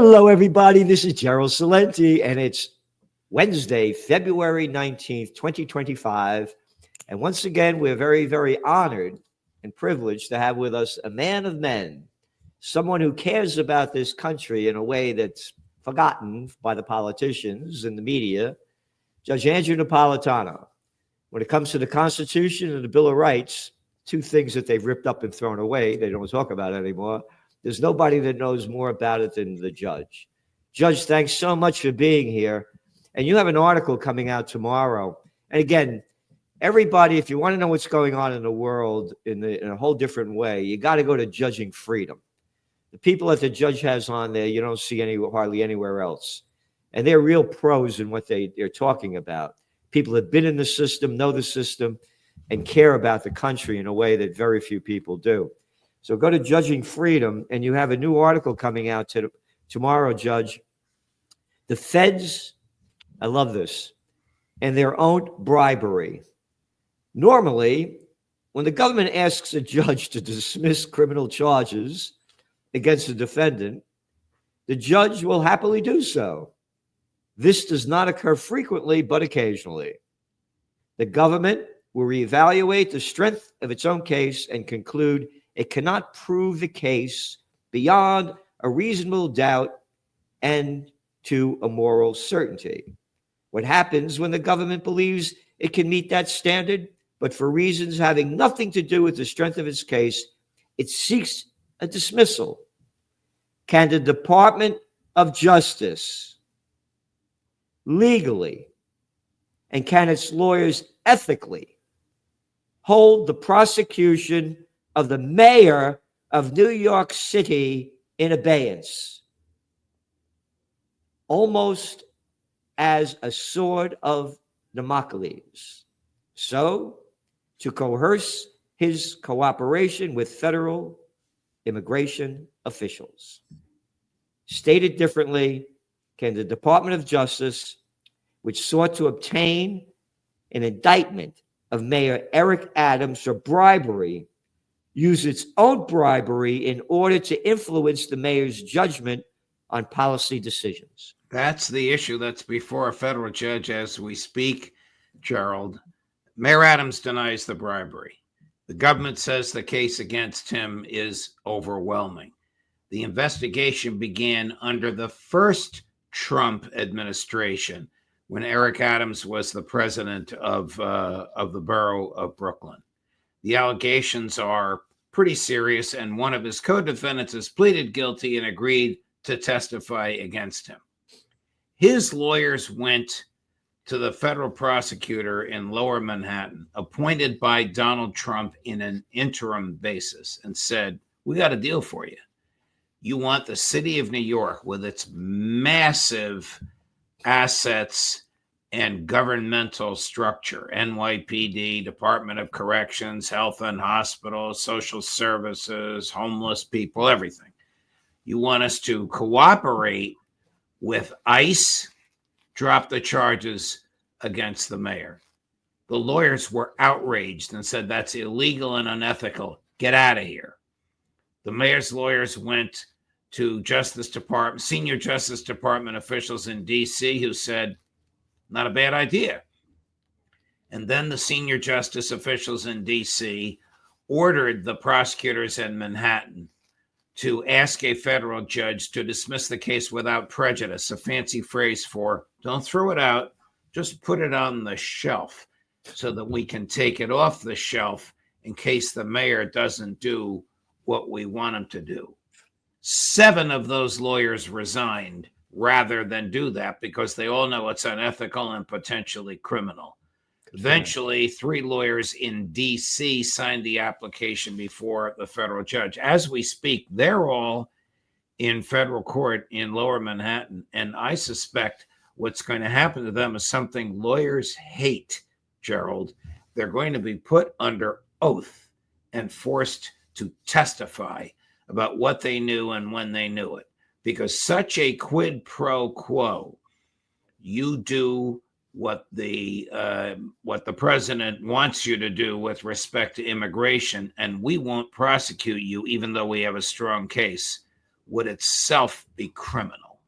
Hello, everybody. This is Gerald Salenti, and it's Wednesday, February 19th, 2025. And once again, we're very, very honored and privileged to have with us a man of men, someone who cares about this country in a way that's forgotten by the politicians and the media, Judge Andrew Napolitano. When it comes to the Constitution and the Bill of Rights, two things that they've ripped up and thrown away, they don't talk about it anymore. There's nobody that knows more about it than the judge. Judge, thanks so much for being here. And you have an article coming out tomorrow. And again, everybody, if you want to know what's going on in the world in a whole different way, you got to go to Judging Freedom. The people that the judge has on there, you don't see hardly anywhere else. And they're real pros in what they're talking about. People that have been in the system, know the system, and care about the country in a way that very few people do. So go to Judging Freedom, and you have a new article coming out tomorrow, Judge. The feds, I love this, and their own bribery. Normally, when the government asks a judge to dismiss criminal charges against a defendant, the judge will happily do so. This does not occur frequently, but occasionally. The government will reevaluate the strength of its own case and conclude it cannot prove the case beyond a reasonable doubt and to a moral certainty. What happens when the government believes it can meet that standard, but for reasons having nothing to do with the strength of its case, it seeks a dismissal? Can the Department of Justice legally, and can its lawyers ethically hold the prosecution of the mayor of New York City in abeyance, almost as a sword of Damocles, so to coerce his cooperation with federal immigration officials? Stated differently, can the Department of Justice, which sought to obtain an indictment of Mayor Eric Adams for bribery, use its own bribery in order to influence the mayor's judgment on policy decisions? That's the issue that's before a federal judge as we speak, Gerald. Mayor Adams denies the bribery. The government says the case against him is overwhelming. The investigation began under the first Trump administration when Eric Adams was the president of the borough of Brooklyn. The allegations are pretty serious, and one of his co-defendants has pleaded guilty and agreed to testify against him. His lawyers went to the federal prosecutor in Lower Manhattan, appointed by Donald Trump in an interim basis, and said, we got a deal for you. You want the city of New York with its massive assets and governmental structure, NYPD, Department of Corrections, Health and Hospitals, Social Services, homeless people, everything. You want us to cooperate with ICE, drop the charges against the mayor. The lawyers were outraged and said that's illegal and unethical. Get out of here. The mayor's lawyers went to senior Justice Department officials in D.C. who said, not a bad idea. And then the senior justice officials in D.C. ordered the prosecutors in Manhattan to ask a federal judge to dismiss the case without prejudice, a fancy phrase for don't throw it out, just put it on the shelf so that we can take it off the shelf in case the mayor doesn't do what we want him to do. 7 of those lawyers resigned rather than do that because they all know it's unethical and potentially criminal. Eventually, 3 lawyers in D.C. signed the application before the federal judge. As we speak, they're all in federal court in Lower Manhattan, and I suspect what's going to happen to them is something lawyers hate, Gerald. They're going to be put under oath and forced to testify about what they knew and when they knew it. Because such a quid pro quo, you do what the president wants you to do with respect to immigration, and we won't prosecute you even though we have a strong case, would itself be criminal.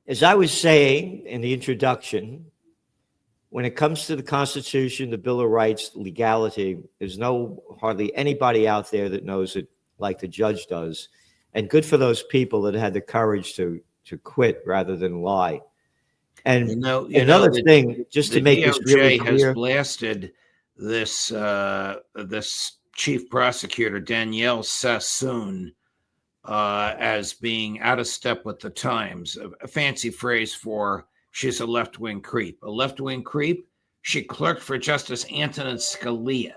as I was saying in the introduction, when it comes to the Constitution, the Bill of Rights, legality, there's hardly anybody out there that knows it like the judge does. And good for those people that had the courage to quit rather than lie. And another thing, just to make this really DOJ has clear, blasted this this chief prosecutor Danielle Sassoon as being out of step with the times. A fancy phrase for she's a left-wing creep. A left-wing creep. She clerked for Justice Antonin Scalia.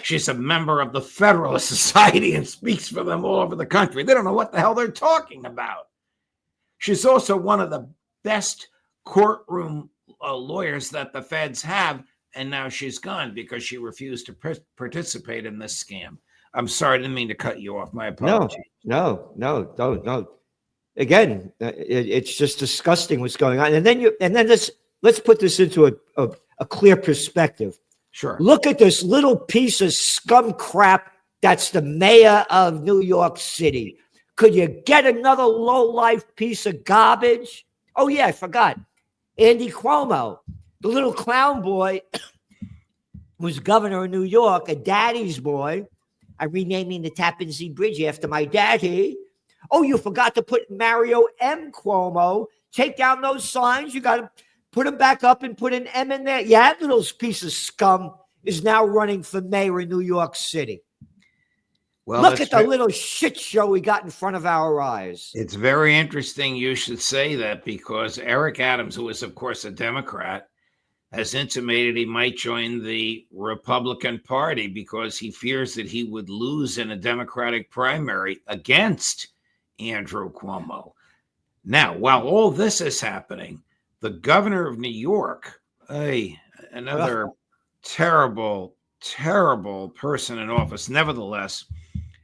She's a member of the Federalist Society and speaks for them all over the country. They don't know what the hell they're talking about. She's also one of the best courtroom lawyers that the feds have, and now she's gone because she refused to participate in this scam. I'm sorry, I didn't mean to cut you off. My apologies. No. Again, it's just disgusting what's going on. And then let's put this into a clear perspective. Sure. Look at this little piece of scum crap that's the mayor of New York City. Could you get another low-life piece of garbage? Oh, yeah, I forgot. Andy Cuomo, the little clown boy, was governor of New York, a daddy's boy. I'm renaming the Tappan Zee Bridge after my daddy. Oh, you forgot to put Mario M. Cuomo. Take down those signs. You got to put them back up and put an M in there. Yeah, that little piece of scum is now running for mayor in New York City. Well, look at the little shit show we got in front of our eyes. It's very interesting you should say that, because Eric Adams, who is, of course, a Democrat, has intimated he might join the Republican Party because he fears that he would lose in a Democratic primary against Andrew Cuomo. Now, while all this is happening, the governor of New York, another terrible, terrible person in office, nevertheless,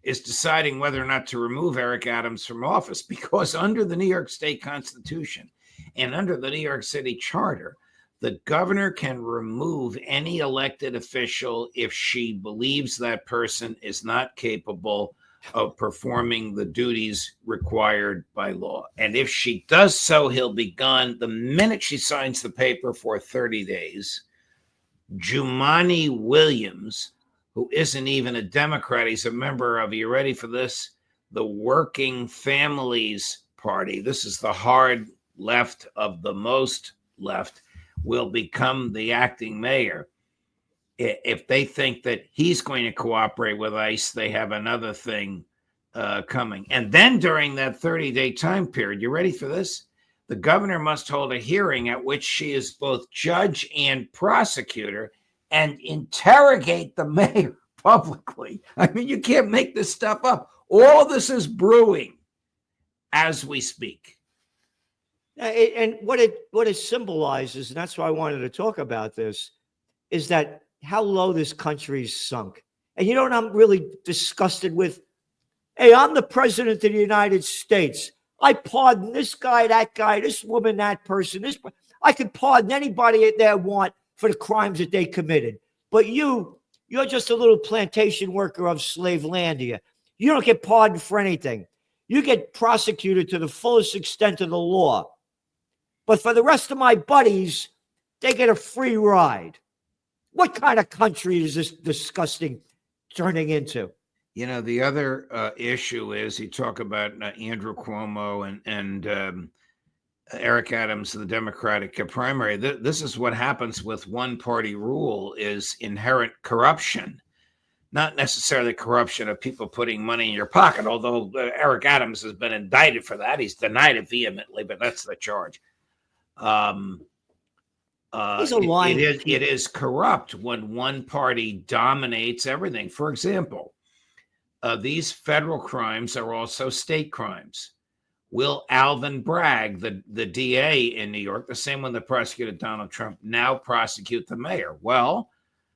is deciding whether or not to remove Eric Adams from office, because under the New York State Constitution and under the New York City Charter, the governor can remove any elected official if she believes that person is not capable of performing the duties required by law. And if she does so, he'll be gone the minute she signs the paper for 30 days. Jumaane Williams, who isn't even a Democrat, he's a member of, are you ready for this? The Working Families Party. This is the hard left of the most left, will become the acting mayor. If they think that he's going to cooperate with ICE, they have another thing coming. And then during that 30-day time period, you ready for this? The governor must hold a hearing at which she is both judge and prosecutor and interrogate the mayor publicly. I mean, you can't make this stuff up. All this is brewing as we speak. And what it symbolizes, and that's why I wanted to talk about this, is that how low this country's sunk. And you know what I'm really disgusted with? Hey, I'm the president of the United States. I pardon this guy, that guy, this woman, that person. I can pardon anybody that I want for the crimes that they committed. But you're just a little plantation worker of Slavelandia. You don't get pardoned for anything. You get prosecuted to the fullest extent of the law. But for the rest of my buddies, they get a free ride. What kind of country is this disgusting turning into? You know, the other issue is you talk about Andrew Cuomo and Eric Adams, the Democratic primary. This is what happens with one-party rule, is inherent corruption. Not necessarily corruption of people putting money in your pocket, although Eric Adams has been indicted for that. He's denied it vehemently, but that's the charge. It is corrupt when one party dominates everything. For example, these federal crimes are also state crimes. Will Alvin Bragg, the DA in New York, the same one that prosecuted Donald Trump, now prosecute the mayor? Well,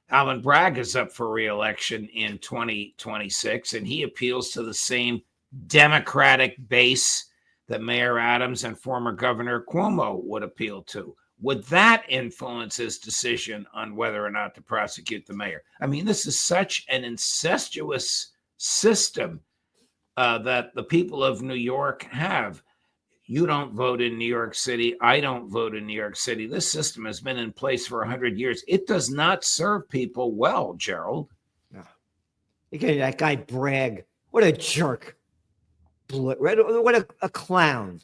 Alvin Bragg is up for re-election in 2026, and he appeals to the same Democratic base that Mayor Adams and former Governor Cuomo would appeal to. Would that influence his decision on whether or not to prosecute the mayor? I mean, this is such an incestuous system that the people of New York have. You don't vote in New York City. I don't vote in New York City. This system has been in place for 100 years. It does not serve people well, Gerald. No. Again, that guy Bragg, what a jerk. What a clown.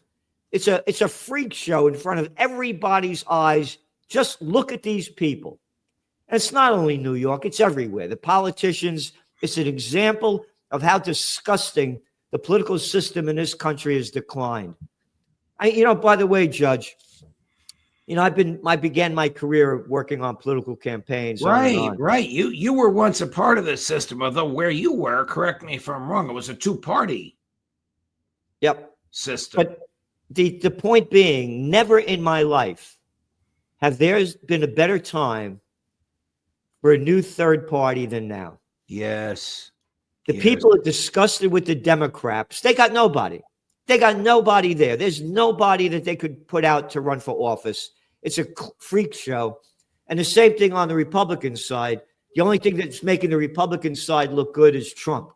It's a freak show in front of everybody's eyes. Just look at these people. And it's not only New York, it's everywhere. The politicians, it's an example of how disgusting the political system in this country has declined. By the way, Judge, I began my career working on political campaigns. Right. You were once a part of this system, although where you were, correct me if I'm wrong, it was a two-party system. But the point being, never in my life have there been a better time for a new third party than now. Yes. The people are disgusted with the Democrats. They got nobody. They got nobody there. There's nobody that they could put out to run for office. It's a freak show. And the same thing on the Republican side. The only thing that's making the Republican side look good is Trump.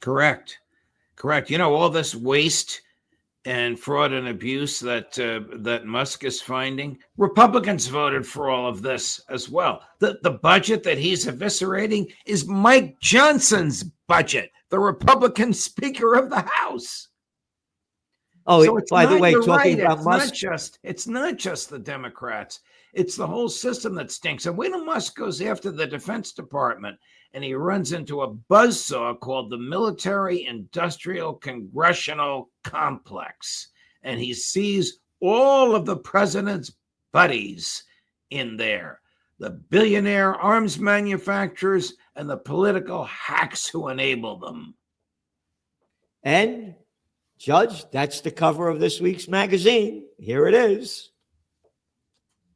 Correct. All this waste and fraud and abuse that Musk is finding, Republicans voted for all of this as well. The budget that he's eviscerating is Mike Johnson's budget, the Republican Speaker of the House. Oh, so by the way, talking about Musk, it's not just the Democrats. It's the whole system that stinks. And when Musk goes after the Defense Department and he runs into a buzzsaw called the Military Industrial Congressional Complex, and he sees all of the president's buddies in there, the billionaire arms manufacturers and the political hacks who enable them. And Judge, that's the cover of this week's magazine. Here it is.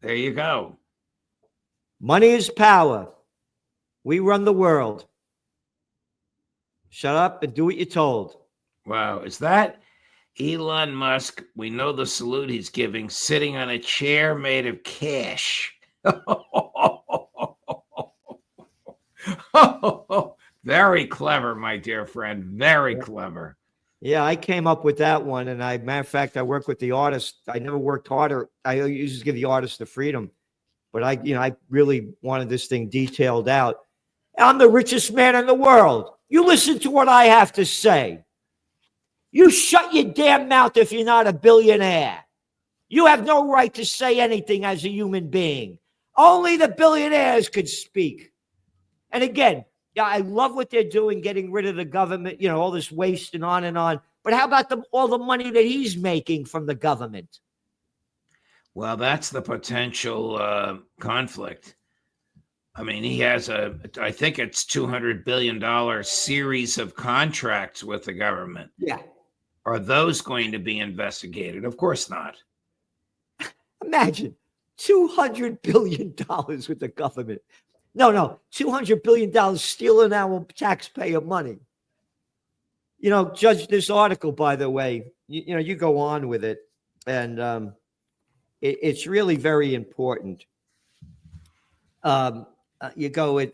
There you go. Money is power. We run the world. Shut up and do what you're told. Wow. Is that Elon Musk? We know the salute he's giving, sitting on a chair made of cash. Very clever, my dear friend. Very clever. Yeah, I came up with that one. And matter of fact, I work with the artist. I never worked harder. I used to give the artist the freedom. But I really wanted this thing detailed out. I'm the richest man in the world. You listen to what I have to say. You shut your damn mouth if you're not a billionaire. You have no right to say anything as a human being. Only the billionaires could speak. And again, I love what they're doing, getting rid of the government, all this waste and on and on. But how about all the money that he's making from the government? Well, that's the potential conflict. I mean, he has I think it's $200 billion series of contracts with the government. Yeah. Are those going to be investigated? Of course not. Imagine $200 billion with the government. No, $200 billion stealing our taxpayer money. Judge, this article, by the way, you go on with it, and it's really very important. You go with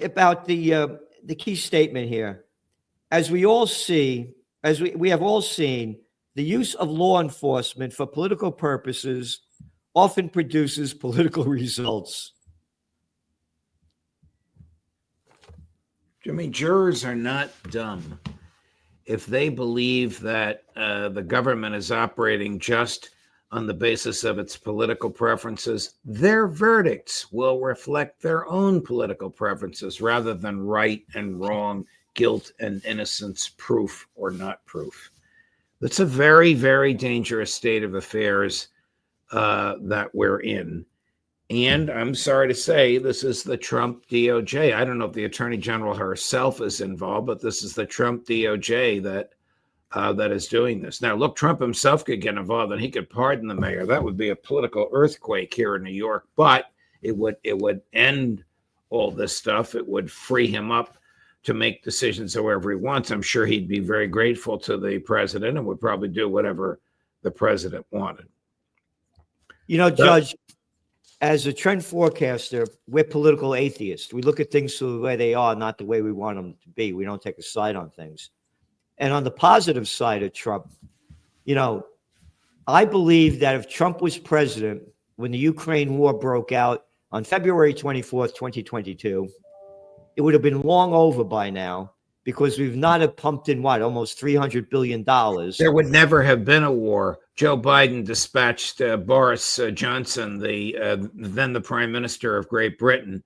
about the key statement here. As we all see, as we have all seen, the use of law enforcement for political purposes often produces political results. I mean, jurors are not dumb. If they believe that the government is operating just on the basis of its political preferences, their verdicts will reflect their own political preferences rather than right and wrong, guilt and innocence, proof or not proof. That's a very, very dangerous state of affairs that we're in. And I'm sorry to say, this is the Trump DOJ. I don't know if the Attorney General herself is involved, but this is the Trump DOJ that is doing this. Now, look, Trump himself could get involved and he could pardon the mayor. That would be a political earthquake here in New York, but it would end all this stuff. It would free him up to make decisions however he wants. I'm sure he'd be very grateful to the president and would probably do whatever the president wanted. Judge, as a trend forecaster, we're political atheists. We look at things the way they are, not the way we want them to be. We don't take a side on things. And on the positive side of Trump, you know, I believe that if Trump was president when the Ukraine war broke out on February 24th, 2022, it would have been long over by now because we've not have pumped in almost $300 billion. There would never have been a war. Joe Biden dispatched Boris Johnson, then the Prime Minister of Great Britain,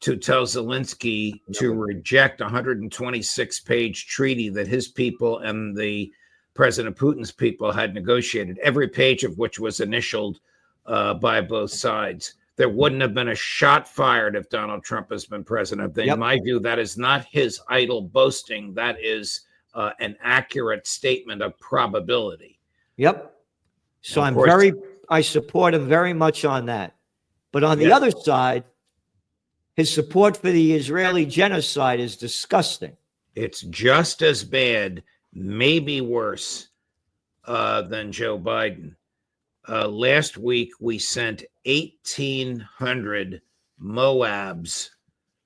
to tell Zelensky to reject a 126-page treaty that his people and the President Putin's people had negotiated, every page of which was initialed by both sides. There wouldn't have been a shot fired if Donald Trump has been president. In my view, that is not his idle boasting. That is an accurate statement of probability. Yep. So I support him very much on that. But on the other side, his support for the Israeli genocide is disgusting. It's just as bad, maybe worse than Joe Biden. Last week, we sent 1,800 Moabs.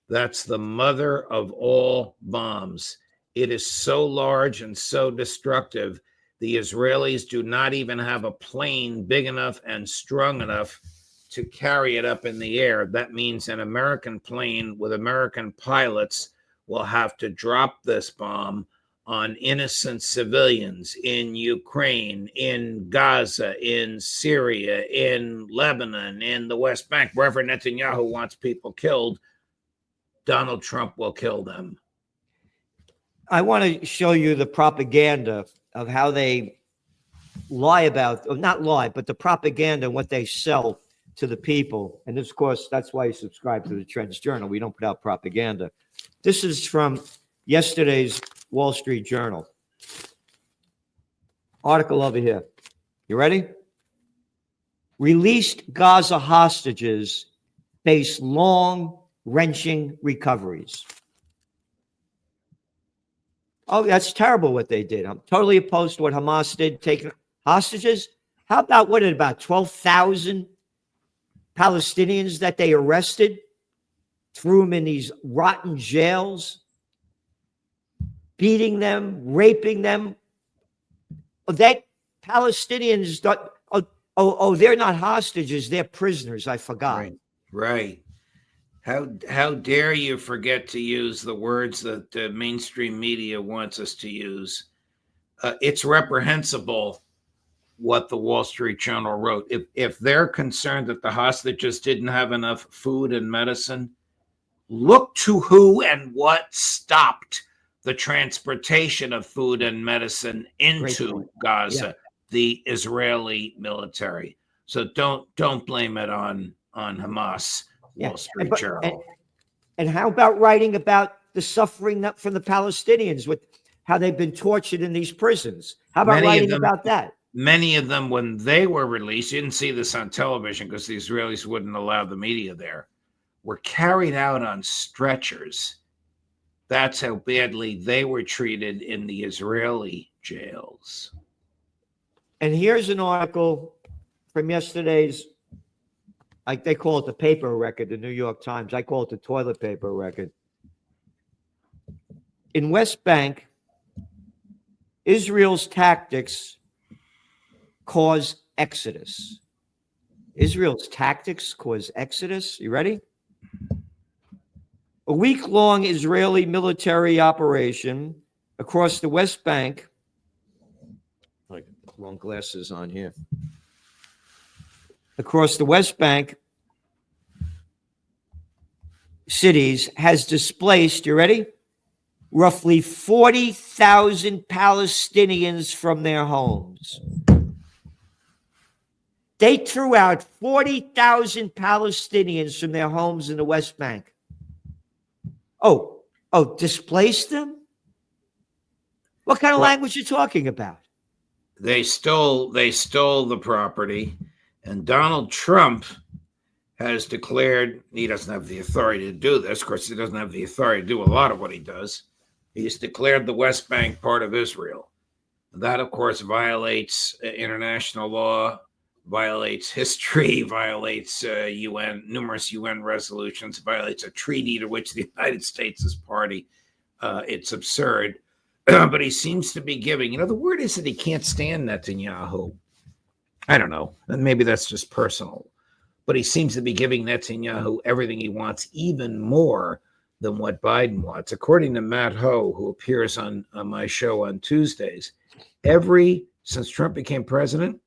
That's the mother of all bombs. It is so large and so destructive. The Israelis do not even have a plane big enough and strong enough to carry it up in the air. That means an American plane with American pilots will have to drop this bomb on innocent civilians in Ukraine, in Gaza, in Syria, in Lebanon, in the West Bank, wherever Netanyahu wants people killed. Donald Trump will kill them. I want to show you the propaganda of how they lie about, or not lie, but the propaganda and what they sell to the people. And of course, that's why you subscribe to the Trends Journal. We don't put out propaganda. This is from yesterday's Wall Street Journal. Article over here. You ready? Released Gaza hostages face long, wrenching recoveries. Oh, that's terrible what they did. I'm totally opposed to what Hamas did, taking hostages. How about about 12,000 Palestinians that they arrested, threw them in these rotten jails, beating them, raping them? That Palestinians don't, they're not hostages, they're prisoners. I forgot. Right. How dare you forget to use the words that the mainstream media wants us to use? It's reprehensible what the Wall Street Journal wrote. If they're concerned that the hostages didn't have enough food and medicine, look to who and what stopped the transportation of food and medicine into Gaza, the Israeli military. So don't blame it on Hamas. Wall Street Journal. And how about writing about the suffering from the Palestinians with how they've been tortured in these prisons? How about writing about that? Many of them, when they were released, you didn't see this on television because the Israelis wouldn't allow the media there, were carried out on stretchers. That's how badly they were treated in the Israeli jails. And here's an article from yesterday's, like they call it the paper record, the New York Times. I call it the toilet paper record. In West Bank, Israel's tactics cause exodus. Israel's tactics cause exodus. You ready? A week-long Israeli military operation across the West Bank. Like long glasses on here. Across the West Bank cities has displaced, you ready? Roughly 40,000 Palestinians from their homes. They threw out 40,000 Palestinians from their homes in the West Bank. Oh, displaced them? What kind of language are you talking about? They stole the property. And Donald Trump has declared he doesn't have the authority to do this. Of course, he doesn't have the authority to do a lot of what he does. He's declared the West Bank part of Israel. That, of course, violates international law, violates history, violates numerous UN resolutions, violates a treaty to which the United States is party. It's absurd. but he seems to be giving, the word is that he can't stand Netanyahu. I don't know. And maybe that's just personal. But he seems to be giving Netanyahu everything he wants, even more than what Biden wants. According to Matt Ho, who appears on my show on Tuesdays, since Trump became president,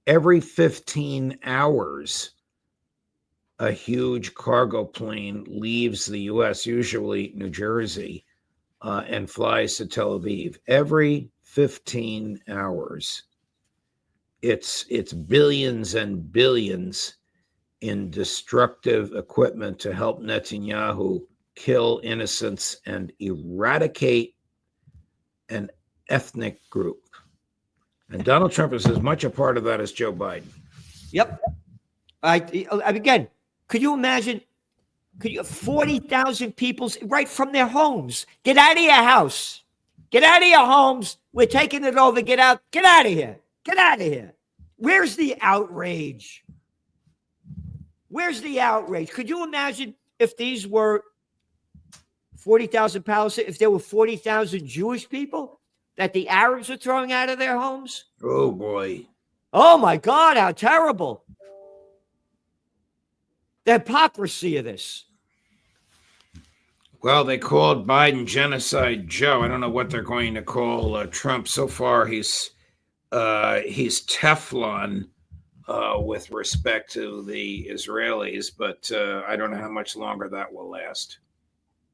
every 15 hours, a huge cargo plane leaves the U.S., usually New Jersey, and flies to Tel Aviv. Every 15 hours. It's billions and billions in destructive equipment to help Netanyahu kill innocents and eradicate an ethnic group. And Donald Trump is as much a part of that as Joe Biden. Yep. Again, could you imagine? 40,000 people right from their homes? Get out of your house. Get out of your homes. We're taking it over. Get out. Get out of here. Get out of here. Where's the outrage? Where's the outrage? Could you imagine if these were 40,000 Palestinians, if there were 40,000 Jewish people that the Arabs are throwing out of their homes? Oh, boy. Oh, my God, how terrible. The hypocrisy of this. Well, they called Biden Genocide Joe. I don't know what they're going to call Trump. So far, he's Teflon with respect to the Israelis, but I don't know how much longer that will last.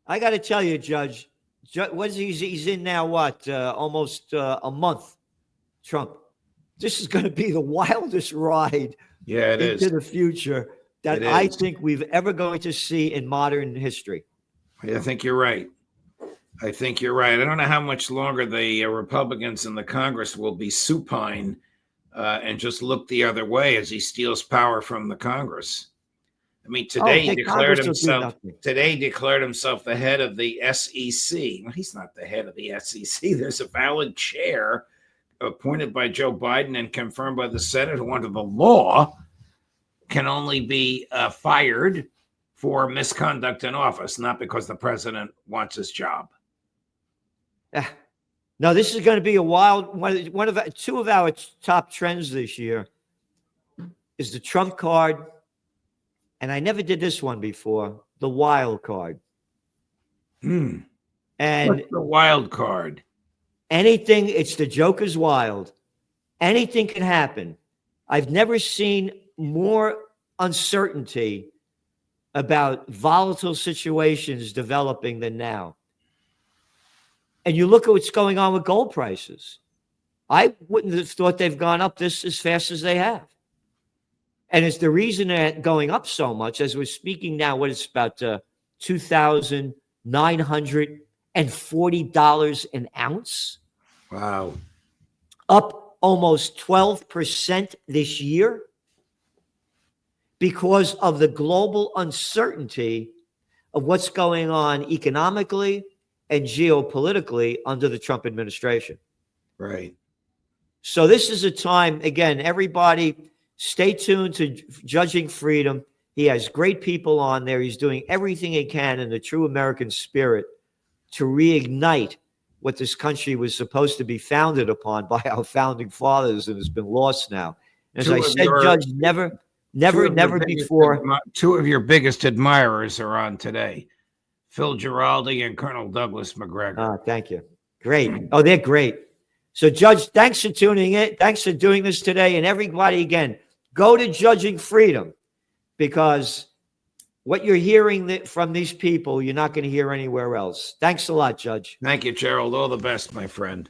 I got to tell you, Judge, what is he's in now? What almost a month? Trump. This is going to be the wildest ride into the future that I think we've ever going to see in modern history. I think you're right. I don't know how much longer the Republicans in the Congress will be supine and just look the other way as he steals power from the Congress. I mean, today he declared himself the head of the SEC. Well, he's not the head of the SEC. There's a valid chair appointed by Joe Biden and confirmed by the Senate, who under the law can only be fired for misconduct in office, not because the president wants his job. No, this is going to be a wild two of our top trends this year is the Trump card, and I never did this one before, the wild card. And what's the wild card? Anything, it's the Joker's wild. Anything can happen. I've never seen more uncertainty about volatile situations developing than now. And you look at what's going on with gold prices. I wouldn't have thought they've gone up this as fast as they have. And it's the reason they're going up so much, as we're speaking now, what it's about $2,940 an ounce. Wow. Up almost 12% this year because of the global uncertainty of what's going on economically and geopolitically under the Trump administration. Right. So this is a time, again, everybody stay tuned to Judging Freedom. He has great people on there. He's doing everything he can in the true American spirit to reignite what this country was supposed to be founded upon by our founding fathers and has been lost now. As I said, Judge, never before. Two of your biggest admirers are on today, Phil Giraldi and Colonel Douglas McGregor. Thank you. Great. Oh, they're great. So, Judge, thanks for tuning in. Thanks for doing this today. And everybody, again, go to Judging Freedom, because what you're hearing from these people, you're not going to hear anywhere else. Thanks a lot, Judge. Thank you, Gerald. All the best, my friend.